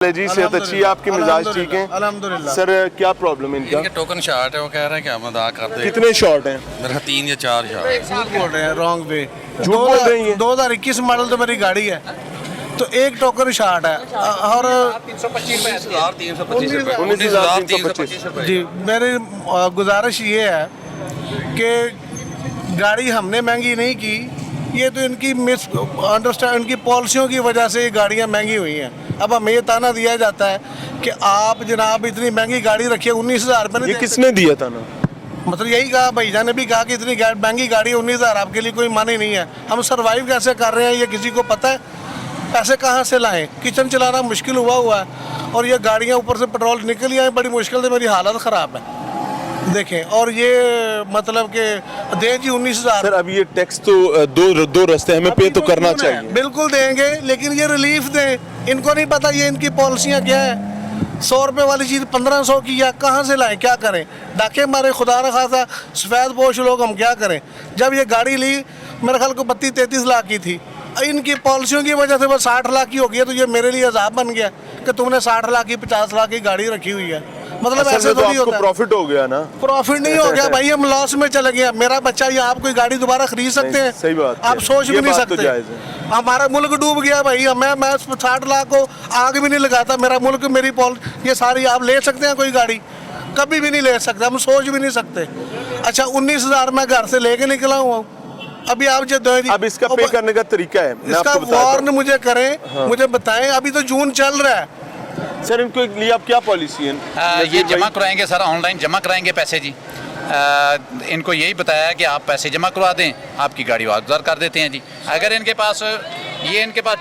जी सेहत अच्छी है आपकी, मिजाज ठीक है अल्हम्दुलिल्लाह। सर क्या प्रॉब्लम है इनका? इनके टोकन शॉर्ट है, वो कह रहे हैं कि हम अदा कर दें। कितने शॉट हैं? मेरा 3 या 4 शॉट। झूठ बोल रहे हैं, रॉन्ग वे। झूठ बोल रही हैं। 2021 मॉडल तो मेरी गाड़ी है, तो एक टोकन शार्ट है और 19,325 रुपये। जी मेरी गुजारिश ये है कि गाड़ी हमने महंगी नहीं की, ये तो इनकी मिस अंडरस्टैंड, इनकी पॉलिसियों की वजह से ये गाड़ियाँ महंगी हुई हैं। अब हमें ये ताना दिया जाता है कि आप जनाब इतनी महंगी गाड़ी रखिए, 19,000 रुपये ये किसने दिया था ना? मतलब यही कहा, भैया ने भी कहा कि इतनी महंगी गाड़ी 19,000 आपके लिए कोई मानी नहीं है। हम सरवाइव कैसे कर रहे हैं ये किसी को पता है? पैसे कहाँ से लाएं? किचन चलाना मुश्किल हुआ है और ये गाड़ियाँ ऊपर से पेट्रोल निकल आए, बड़ी मुश्किल से मेरी हालत ख़राब है देखें। और ये मतलब कि दें जी 19,000। सर अब ये टैक्स तो दो रास्ते हमें पे तो करना चाहिए। बिल्कुल देंगे, लेकिन ये रिलीफ दें। इनको नहीं पता ये इनकी पॉलिसियाँ क्या है। 100 रुपये वाली चीज़ 1500 की, या कहाँ से लाएं, क्या करें? डाके मारे खुदा रखा था सफ़ेद पोश लोग, हम क्या करें? जब ये गाड़ी ली मेरे ख्याल को 32-33 लाख की थी, इनकी पॉलिसियों की वजह से वो 60 लाख की हो गई है। तो ये मेरे लिए अजाब बन गया कि तुमने 60 लाख की 50 लाख की गाड़ी रखी हुई है। मतलब ऐसे तो थोड़ी होता है। प्रॉफिट हो गया ना? प्रॉफिट नहीं हो गया भाई, हम लॉस में चले गए। मेरा बच्चा या आप कोई गाड़ी दोबारा खरीद सकते हैं? सही बात है। आप सोच भी ये नहीं बात तो सकते। जायज़ है। हमारा मुल्क डूब गया भाई। मैं 60 लाख को आग भी नहीं लगाता। मेरा मुल्क, मेरी ये सारी आप ले सकते हैं कोई गाड़ी? कभी भी नहीं ले सकते, हम सोच भी नहीं सकते। अच्छा 19,000 मैं घर से लेके निकला हूँ। अभी आप जो अब इसका पे करने का तरीका है, मैं इसका आपको बताता हूं। वार्न मुझे करें, मुझे बताएं। अभी तो जून चल रहा है सर, इनको लिए आप क्या पॉलिसी है? ये जमा कराएंगे सर, ऑनलाइन जमा कराएंगे पैसे जी। इनको यही बताया है कि आप पैसे जमा करवा दें, आपकी गाड़ी वापस कर देते हैं जी। अगर इनके पास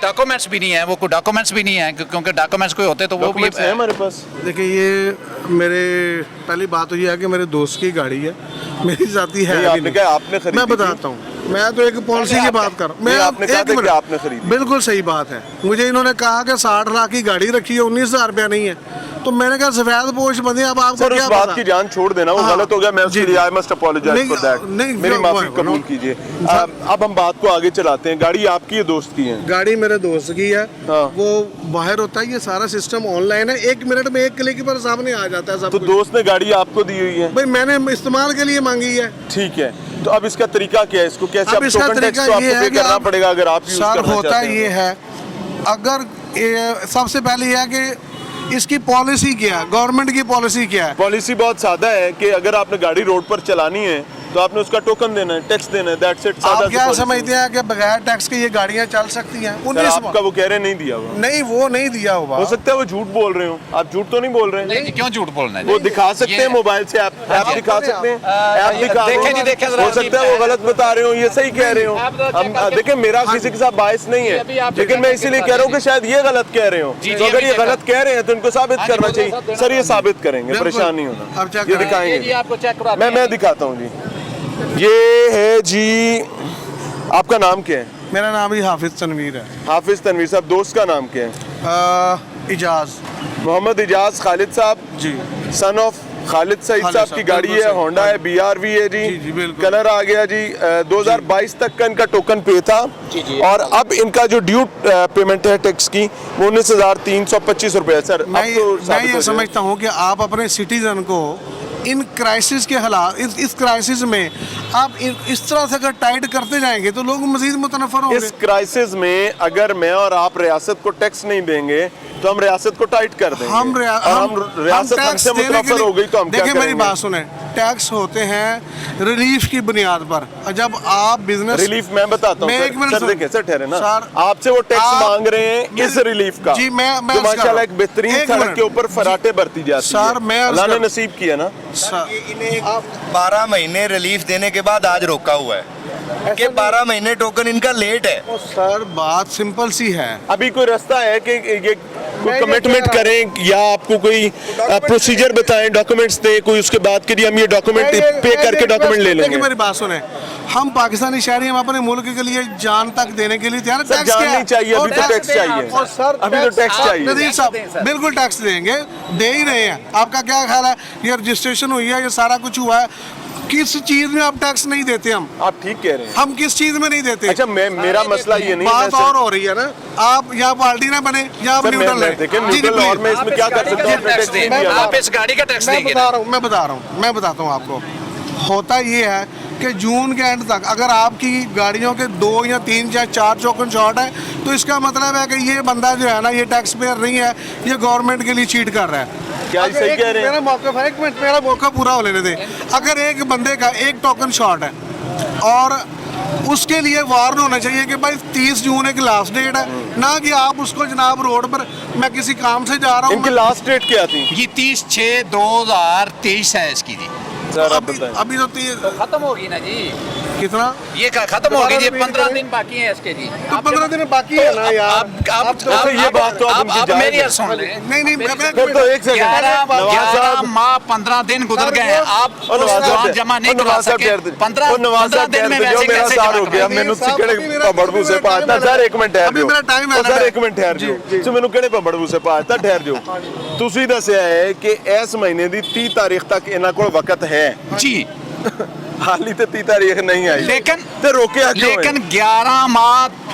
डॉक्यूमेंट्स भी नहीं है, वो कोई डॉक्यूमेंट्स भी नहीं है, क्योंकि डॉक्यूमेंट्स कोई होते तो वो भी है हमारे पास। देखिए ये मेरे पहली बात तो ये है कि मेरे दोस्त की गाड़ी है, मेरी जाती है। आपने कहा आपने खरीदी? मैं बताता हूँ, मैं तो एक पॉलिसी की बात कर रहा हूँ। मैं आपने कहा था कि आपने खरीदी। बिल्कुल सही बात है। मुझे इन्होंने कहा कि 60 लाख की गाड़ी रखी है, 19,000 रुपया नहीं है। तो मैंने कहा सफेद पोश बंदे, अब आपको सर क्या उस बात पता? की जान छोड़ देना, वो गलत हो गया। मैं उसके लिए I must apologise for that. मेरी माफी कबूल कीजिए। अब हम बात को आगे चलाते हैं। गाड़ी आपकी है, दोस्त की है? गाड़ी मेरे दोस्त की है। हाँ। वो बाहर होता है, ये सारा सिस्टम ऑनलाइन है। 1 मिनट में 1 क्लिक पर सामने आ जाता है सब तो कुछ। दोस्त ने गाड़ी आपको दी हुई है? भाई मैंने इस्तेमाल के लिए मांगी है। ठीक है, तो अब इसका तरीका क्या है? इसको कैसे? अब इसका टोकन टैक्स तरीका तो आपको ये है पे कि करना पड़ेगा अगर आप यूज सर करना होता चाहते हैं। ये है, अगर सबसे पहले ये है कि इसकी पॉलिसी क्या है, गवर्नमेंट की पॉलिसी क्या है? पॉलिसी बहुत सादा है कि अगर आपने गाड़ी रोड पर चलानी है तो आपने उसका टोकन देना है, टैक्स देना है, दैट्स इट। आप क्या समझते हैं कि बगैर टैक्स के ये गाड़ियां चल सकती हैं? आपका वो कह रहे नहीं दिया हुआ? नहीं, वो नहीं दिया हुआ। हो सकता है वो झूठ बोल रहे हो। आप झूठ तो नहीं बोल रहे हैं? नहीं, क्यों झूठ बोलना है? वो दिखा सकते हैं मोबाइल से, आप दिखा सकते हैं, ऐप दिखा देखें जी, देखें जरा। हो सकता है वो गलत बता रहे हो, ये सही कह रहे हो। हम देखें, मेरा किसी के साथ बायस नहीं है, लेकिन मैं इसीलिए कह रहा हूँ कि शायद ये गलत कह रहे हो। तो अगर ये गलत कह रहे हैं तो इनको साबित करना चाहिए। सर ये साबित करेंगे, परेशान नहीं होना, ये दिखाएंगे। आपको चेक करा मैं दिखाता हूँ जी। ये है जी, आपका नाम क्या है? मेरा नाम ही हाफिज तनवीर है। हाफिज तनवीर साहब। दोस्त का नाम क्या है? इजाज, मोहम्मद इजाज खालिद साहब जी, सन ऑफ खालिद सईद खालिद साहब की साहब, गाड़ी बिल्कुल है, सही। होंडा है, BRV है जी, जी, बिल्कुल। कलर आ गया जी। 2022 तक का इनका टोकन पे था और अब इनका जो ड्यू पेमेंट है टैक्स की वो 19,325 रुपए है। सर मैं ये समझता हूँ कि आप अपने सिटीजन को इन क्राइसिस के हालात, इस क्राइसिस में आप इस तरह से अगर टाइट करते जाएंगे तो लोग मजीद मुतनफर होंगे। इस क्राइसिस में अगर मैं और आप रियासत को टैक्स नहीं देंगे तो हम रियासत को टाइट कर देंगे। हम रियासत हमसे मुतनफर हो गई तो हम क्या देखिए, मेरी करेंगे? बात सुने, टैक्स होते हैं रिलीफ की बुनियाद पर। जब आप बिजनेस रिलीफ मैं बताता हूँ सर, देखिए सर, ठहरे ना, सर, आपसे वो टैक्स आप मांग रहे हैं इस रिलीफ का जी। मैं जो माशाल्लाह एक बेहतरीन एक सड़क मिनट। के ऊपर फराटे बरती जाती सर, है। मैं अल्लाह ने नसीब किया ना। इन्हें 12 महीने रिलीफ देने के बाद आज रोका हुआ है कि 12 महीने टोकन इनका लेट है। सर बात सिंपल सी है। अभी कोई रास्ता है कि ये कोई कमिटमेंट करें या आपको कोई प्रोसीजर बताएं, डॉक्यूमेंट्स दें कोई, उसके बाद के लिए हम ये डॉक्यूमेंट पे करके डॉक्यूमेंट ले लेंगे? मेरी बात सुने, हम पाकिस्तानी शहरी, हम अपने मुल्क के लिए जान तक देने के लिए तैयार हैं। टैक्स जान क्या नहीं चाहिए, अभी तो टैक्स चाहिए। और सर अभी तो टैक्स चाहिए। नदीर साहब बिल्कुल टैक्स देंगे, दे ही रहे हैं। आपका क्या ख्याल है? ये रजिस्ट्रेशन हुई है, ये सारा कुछ हुआ है, किस चीज में आप टैक्स नहीं देते? आप ठीक कह रहे हैं। हम किस चीज में नहीं देते? अच्छा मेरा मसला ये नहीं बात और हो रही है ना, आप या पार्टी ना बने या आप न्यूट्रल है। देखिए जी, जी, न्यूट्रल और please। मैं इसमें क्या कर सकता हूँ? अपने टैक्स नहीं दिया। आप इस गाड़ी का टैक्स मैं देंगे बता रहा हूँ, मैं बताता हूँ आपको। होता ये है कि जून के एंड तक अगर आपकी गाड़ियों के 2 या 3 या 4 टोकन शॉर्ट है, तो इसका मतलब है कि ये बंदा जो है ना, ये टैक्स पेयर नहीं है, ये गवर्नमेंट के लिए चीट कर रहा है। क्या अगर सही एक- कह रहे हैं? मेरा मौका है, 1 मिनट, मेरा मौका पूरा हो लेने दे। अगर एक बंदे का 1 टोकन शॉर्ट है और उसके लिए वार्न होना चाहिए कि भाई 30 जून एक लास्ट डेट है, ना कि आप उसको जनाब रोड पर मैं किसी काम से जा रहा इनकी हूँ। लास्ट डेट क्या थी? ये 30/6/2023 है इसकी जी। सर आप बताएं। अभी तो 30 खत्म होगी ना जी, कितना? ये खत्म होगी जी। दोबारा 15 repeat दिन बाकी है इसके जी। तो 15 दिन बाकी है ना यार। अच्छा, ये बात तो आप उनकी जायज़ मेरी है। सुन लें। नहीं फिर तो एक सेकंड 11 माह 15 दिन गुजर गए हैं, आप उस जमा नहीं करवा सके। 15 दिन में वैसे मेरा कैसे सार जमा हो गया करोगे? ਮੈਨੂੰ साहब, ਕਿਹੜੇ मेरा- ਭੰਬੜੂ ਸੇ ਪਾਤਾ ਸਰ 1 ਮਿੰਟ ਠਹਿਰ अभी ਜਾਓ मेरा time है ना। ਸਰ 1 ਮਿੰਟ ਠਹਿਰ ਜਾਓ ਸੋ ਮੈਨੂੰ ਕਿਹੜੇ ਭੰਬੜੂ ਸੇ ਪਾਤਾ ਠਹਿਰ ਜਾਓ ਤੁਸੀਂ ਦੱਸਿਆ ਹੈ ਕਿ ਇਸ ਮਹੀਨੇ ਦੀ 30 ਤਾਰੀਖ ਤੱਕ ਇਹਨਾਂ ਕੋਲ ਵਕਤ ਹੈ जी, ਹਾਲੀ ਤੇ 30 ਤਾਰੀਖ ਨਹੀਂ ਆਈ लेकिन ਤੇ रोकिया क्यों है? लेकिन 11 माह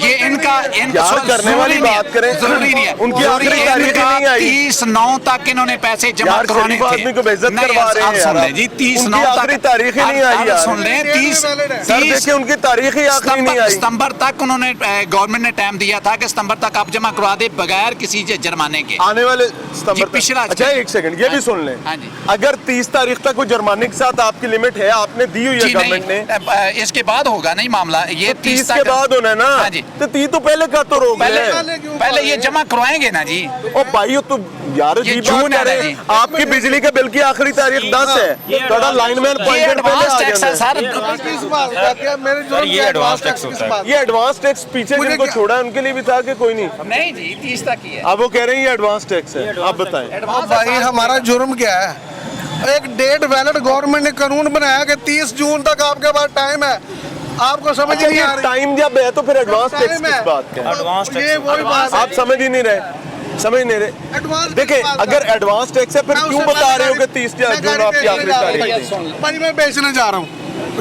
ये इनका यार करने वाली बात करें जरूरी नहीं है। उनकी आखिरी तारीख ही नहीं आई 30/9 तक इन्होंने पैसे जमा यार करवाने शरीफ आदमी को बेइज्जत नहीं, करवा रहे आप हैं सुन यार लें जी, 30/9 उनकी आखिरी तारीख ही नहीं आई आप यार सुन लें, 30 सर देखिए उनकी तारीख ही आखिरी नहीं आई सितंबर तक उन्होंने गवर्नमेंट ने टाइम दिया था कि सितंबर तक आप जमा करवा दे बगैर किसी जुर्माने के। आने वाले जी, सितंबर पिछला- अच्छा 1 सेकंड ये भी सुन लें हाँ जी। अगर 30 तारीख तक वो जुर्माने के साथ आपकी लिमिट है आपने दी हुई है जी गवर्नमेंट ने नहीं, इसके बाद होगा नहीं मामला, ये 30 तक के बाद होना है ना हाँ जी। तो 30 तो पहले का तो रोक पहले ले पहले ये जमा करवाएंगे ना जी। ओ भाई तो यार ये जी जून बात है कर रहे ना हैं जी। आपकी बिजली के बिल की आखिरी तारीख 10 है थोड़ा लाइनमैन ये पॉइंट पहले एडवांस आ टैक्स है जाता है सर। किस बात का? क्या मेरे जो ये एडवांस टैक्स किस बात? ये एडवांस टैक्स पीछे मुझे जिनको क्या- छोड़ा है उनके लिए भी था कि कोई नहीं नहीं जी 30 तक ही है। अब वो कह रहे हैं ये एडवांस टैक्स है आप बताएं अब भाई हमारा जुर्म क्या है? एक डेट वैलिड गवर्नमेंट ने कानून बनाया कि 30 जून तक आपके पास टाइम है, आपको समझ अच्छा नहीं ये आ रही? टाइम जब है तो फिर एडवांस टैक्स टाइम किस है। बात का है? एडवांस ये वही बात है। आप समझ ही नहीं रहे समझ नहीं रहे एडवांस देखिए किस बात का? अगर एडवांस टैक्स है फिर मैं क्यों उससे बता रहे हो कि पहले 30 मैं जून गाड़ी आपकी आखिरी बेचने जा तारीख रहा थी हूँ। भाई मैं बेचने जा रहा हूँ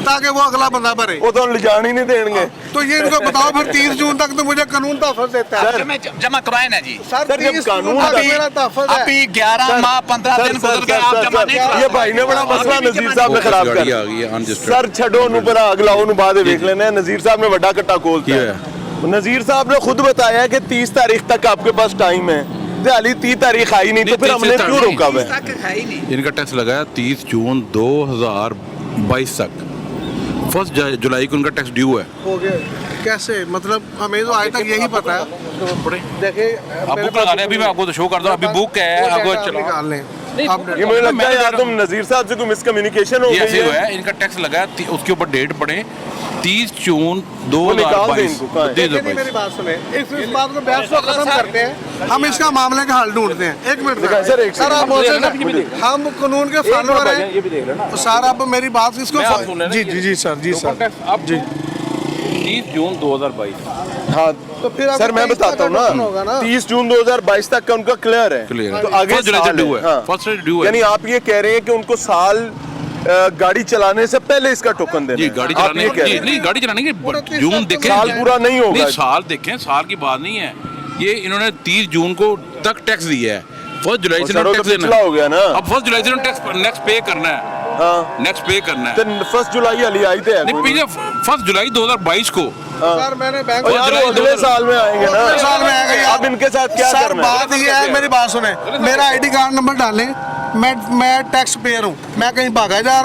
ताकि वो अगला बंदा भरे। वो तो ले जान ही नहीं देंगे तो ये इनको बताओ फिर 30 जून तक तो मुझे कानून तहफ़्फ़ुज़ देता है। जमा करवाए ना जी। सर सर, जब 30 कानून जून तक का- मेरा तहफ़्फ़ुज़ है। अभी 11 माह 15 दिन गुजर गए, आप जमा नहीं ये भाई ने बड़ा मसला नज़ीर साहब ने खराब कर गाड़ी आ गई है unregistered। सर छड़ो नु पर अगला ओनु बाद देख लेना है नज़ीर साहब ने बड़ा कट्टा खोलता है नज़ीर साहब ने खुद बताया कि 30 तारीख तक आपके पास टाइम है हाली 30 तारीख आई नहीं तो फिर हमने क्यों रोका हुआ है? इनका टैक्स लगाया 30 जून 2022 तक। 1 जुलाई को उनका टैक्स ड्यू है। हो गया कैसे? मतलब हमें तो आज तक यही पता है। देखिए आप बुक लगा लें, अभी मैं आपको तो शो कर दूं, अभी बुक है, आपको चलो। निकाल लें। ये मुझे लगता है यार तुम नज़ीर साहब से कोई मिसकम्युनिकेशन हो ये गई ऐसे हुआ है है, इनका टैक्स लगाया उसके ऊपर डेट पड़े 30 जून निकाल दें 2022। इनको, कहाँ है? देखिए मेरी बात सुने, इस बात को बहस को खत्म करते हैं, हम इसका मामले का हल ढूंढते हैं। 1 मिनट दिखाएं सर, एक सर आप सेकंड। मुझे हम कानून के फॉलोअर हैं। ये भी देख लेना। तो सर आप मेरी बात इसको आप सुन लें ना, जी ये- जी जी सर जी सर अब जी 30 जून 2022 हाँ तो फिर आपको सर मैं 23 बताता हूँ तक होगा ना ना। 30 जून 2022 तक का उनका क्लियर है Clear है। तो आगे 1 जुलाई से साल ड्यू है। हाँ। 1 से ड्यू है। यानी आप ये कह रहे हैं कि उनको साल गाड़ी चलाने से पहले इसका टोकन देना जी है। गाड़ी आप चलाने ये कह रहे जी हैं। नहीं गाड़ी चलाने के पूरा 30 जून तक देखें साल पूरा नहीं होगा। नहीं साल देखें साल की बात नहीं है ये इन्होंने 30 जून को तक टैक्स दिया है 1 जुलाई से चलो तो टैक्स देना पिछला हो गया ना अब 1 जुलाई से टैक्स नेक्स्ट पे करना है हाँ नेक्स्ट पे करना है तो 1 जुलाई अली आई थे नहीं पीछे 1 जुलाई 2022 को सर मैंने बैंक और यार वो अगले साल में आएंगे ना अगले साल में आएंगे यार। अब इनके साथ क्या सर करना है? बात ये है, मेरी बात सुने, मेरा आईडी कार्ड नंबर डालें, मैं टैक्स पेयर हूँ, मैं कहीं भागा जा रहा हूँ।